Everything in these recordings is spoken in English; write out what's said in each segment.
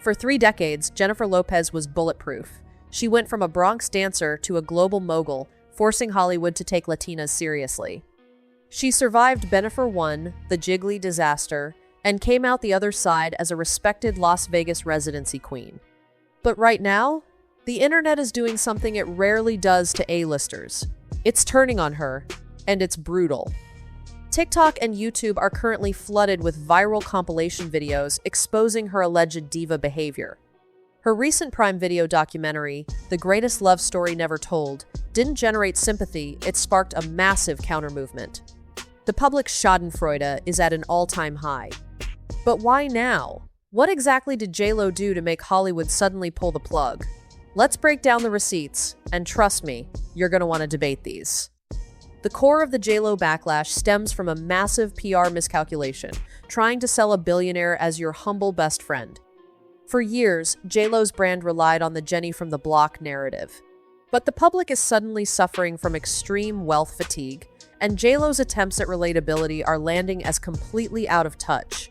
For 3 decades, Jennifer Lopez was bulletproof. She went from a Bronx dancer to a global mogul, forcing Hollywood to take Latinas seriously. She survived Bennifer 1, the Jiggly disaster, and came out the other side as a respected Las Vegas residency queen. But right now, the internet is doing something it rarely does to A-listers. It's turning on her, and it's brutal. TikTok and YouTube are currently flooded with viral compilation videos exposing her alleged diva behavior. Her recent Prime Video documentary, The Greatest Love Story Never Told, didn't generate sympathy, it sparked a massive counter-movement. The public schadenfreude is at an all-time high. But why now? What exactly did J.Lo do to make Hollywood suddenly pull the plug? Let's break down the receipts, and trust me, you're going to want to debate these. The core of the J.Lo backlash stems from a massive PR miscalculation, trying to sell a billionaire as your humble best friend. For years, J.Lo's brand relied on the Jenny from the Block narrative. But the public is suddenly suffering from extreme wealth fatigue, and J.Lo's attempts at relatability are landing as completely out of touch.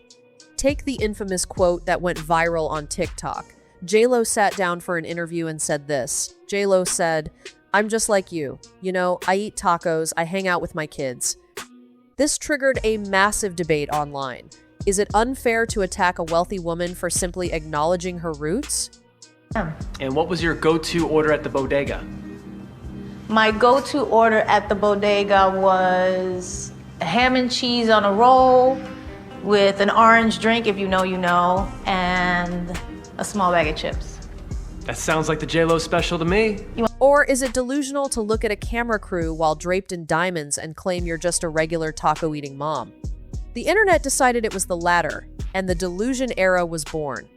Take the infamous quote that went viral on TikTok. J.Lo sat down for an interview and said this. J.Lo said, "I'm just like you. You know, I eat tacos, I hang out with my kids." This triggered a massive debate online. Is it unfair to attack a wealthy woman for simply acknowledging her roots? And what was your go-to order at the bodega? My go-to order at the bodega was ham and cheese on a roll with an orange drink, if you know, you know, and a small bag of chips. That sounds like the J.Lo special to me. Or is it delusional to look at a camera crew while draped in diamonds and claim you're just a regular taco-eating mom? The internet decided it was the latter, and the delusion era was born.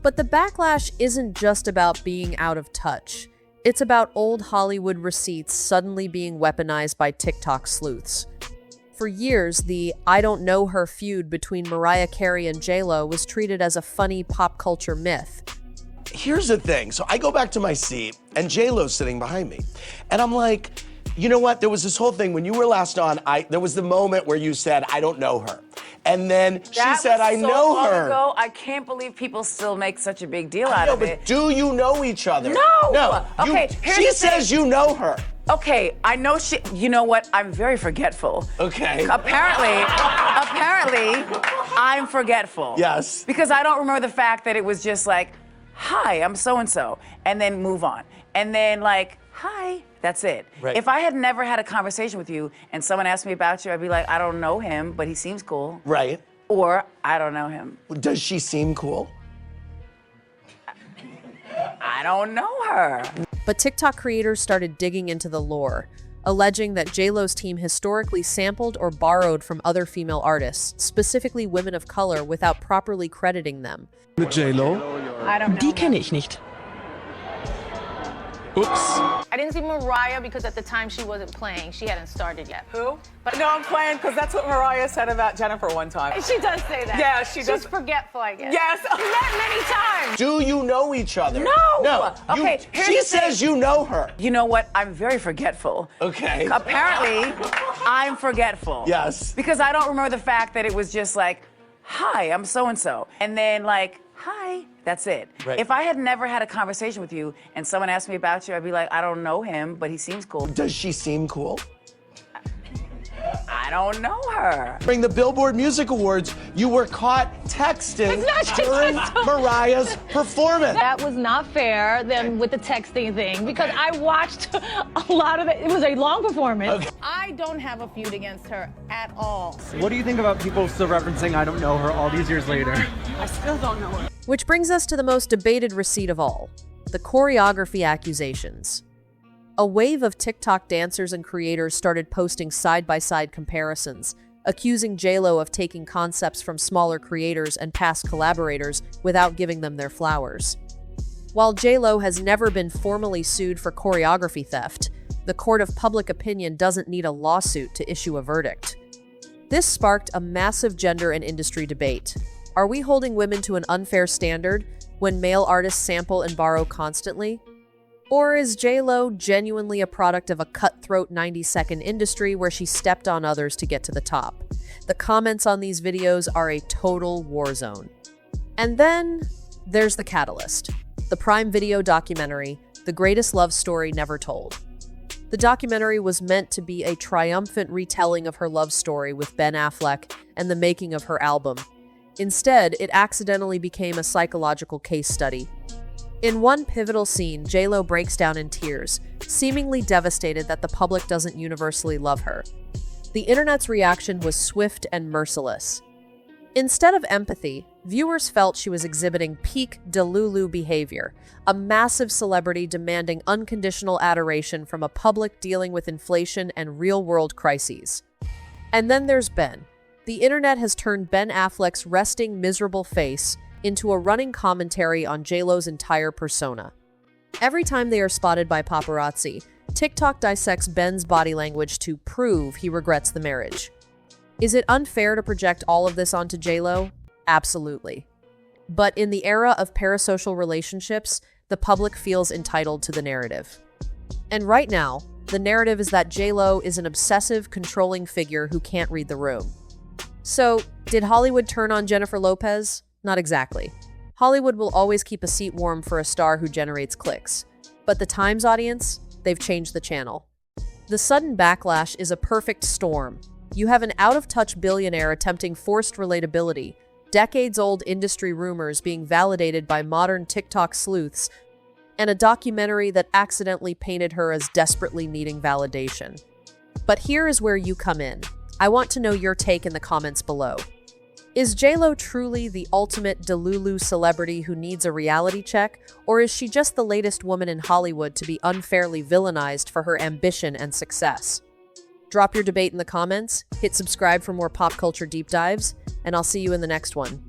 But the backlash isn't just about being out of touch. It's about old Hollywood receipts suddenly being weaponized by TikTok sleuths. For years, the "I don't know her" feud between Mariah Carey and J.Lo was treated as a funny pop culture myth. Here's the thing. So I go back to my seat, and J-Lo's sitting behind me. And I'm like, you know what? There was this whole thing. When you were last on, there was the moment where you said, "I don't know her." And then she said, "I know her." Ago. I can't believe people still make such a big deal out of it. But do you know each other? No! No. Okay, She says you know her. Okay, I know she. You know what? I'm very forgetful. Okay. Apparently, I'm forgetful. Yes. Because I don't remember the fact that it was just like, "Hi, I'm so-and-so," and then move on. And then like, "Hi," that's it. Right. If I had never had a conversation with you and someone asked me about you, I'd be like, "I don't know him, but he seems cool." Right. Or, "I don't know him." Does she seem cool? I don't know her. But TikTok creators started digging into the lore, alleging that J.Lo's team historically sampled or borrowed from other female artists, specifically women of color, without properly crediting them. Mit J.Lo? I don't know. Die kenne ich nicht. Oops. I didn't see Mariah because at the time she wasn't playing. She hadn't started yet. Who? No, I'm playing because that's what Mariah said about Jennifer one time. She does say that. Yeah, she does. She's forgetful, I guess. Yes. We met many times. Do you know each other? No. No. Okay, here's She the says thing. you know her. You know what? I'm very forgetful. Okay. Apparently, I'm forgetful. Yes. Because I don't remember the fact that it was just like, "Hi, I'm so-and-so." And then like, "Hi," that's it. Right. If I had never had a conversation with you and someone asked me about you, I'd be like, "I don't know him, but he seems cool." Does she seem cool? I don't know her. During the Billboard Music Awards, you were caught texting during Mariah's performance. That was not fair then with the texting thing because I watched a lot of it. It was a long performance. Okay. I don't have a feud against her at all. What do you think about people still referencing "I don't know her" all these years later? I still don't know her. Which brings us to the most debated receipt of all, the choreography accusations. A wave of TikTok dancers and creators started posting side-by-side comparisons, accusing J.Lo of taking concepts from smaller creators and past collaborators without giving them their flowers. While J.Lo has never been formally sued for choreography theft, the court of public opinion doesn't need a lawsuit to issue a verdict. This sparked a massive gender and industry debate. Are we holding women to an unfair standard when male artists sample and borrow constantly? Or is J.Lo genuinely a product of a cutthroat 90-second industry where she stepped on others to get to the top? The comments on these videos are a total war zone. And then There's the catalyst. The Prime Video documentary, The Greatest Love Story Never Told. The documentary was meant to be a triumphant retelling of her love story with Ben Affleck and the making of her album. Instead, it accidentally became a psychological case study. In one pivotal scene, J.Lo breaks down in tears, seemingly devastated that the public doesn't universally love her. The internet's reaction was swift and merciless. Instead of empathy, viewers felt she was exhibiting peak Delulu behavior, a massive celebrity demanding unconditional adoration from a public dealing with inflation and real-world crises. And then there's Ben. The internet has turned Ben Affleck's resting, miserable face into a running commentary on J.Lo's entire persona. Every time they are spotted by paparazzi, TikTok dissects Ben's body language to prove he regrets the marriage. Is it unfair to project all of this onto J.Lo? Absolutely. But in the era of parasocial relationships, the public feels entitled to the narrative. And right now, the narrative is that J.Lo is an obsessive, controlling figure who can't read the room. So, did Hollywood turn on Jennifer Lopez? Not exactly. Hollywood will always keep a seat warm for a star who generates clicks. But the Times audience? They've changed the channel. The sudden backlash is a perfect storm. You have an out-of-touch billionaire attempting forced relatability, decades-old industry rumors being validated by modern TikTok sleuths, and a documentary that accidentally painted her as desperately needing validation. But here is where you come in. I want to know your take in the comments below. Is J.Lo truly the ultimate Delulu celebrity who needs a reality check, or is she just the latest woman in Hollywood to be unfairly villainized for her ambition and success? Drop your debate in the comments, hit subscribe for more pop culture deep dives, and I'll see you in the next one.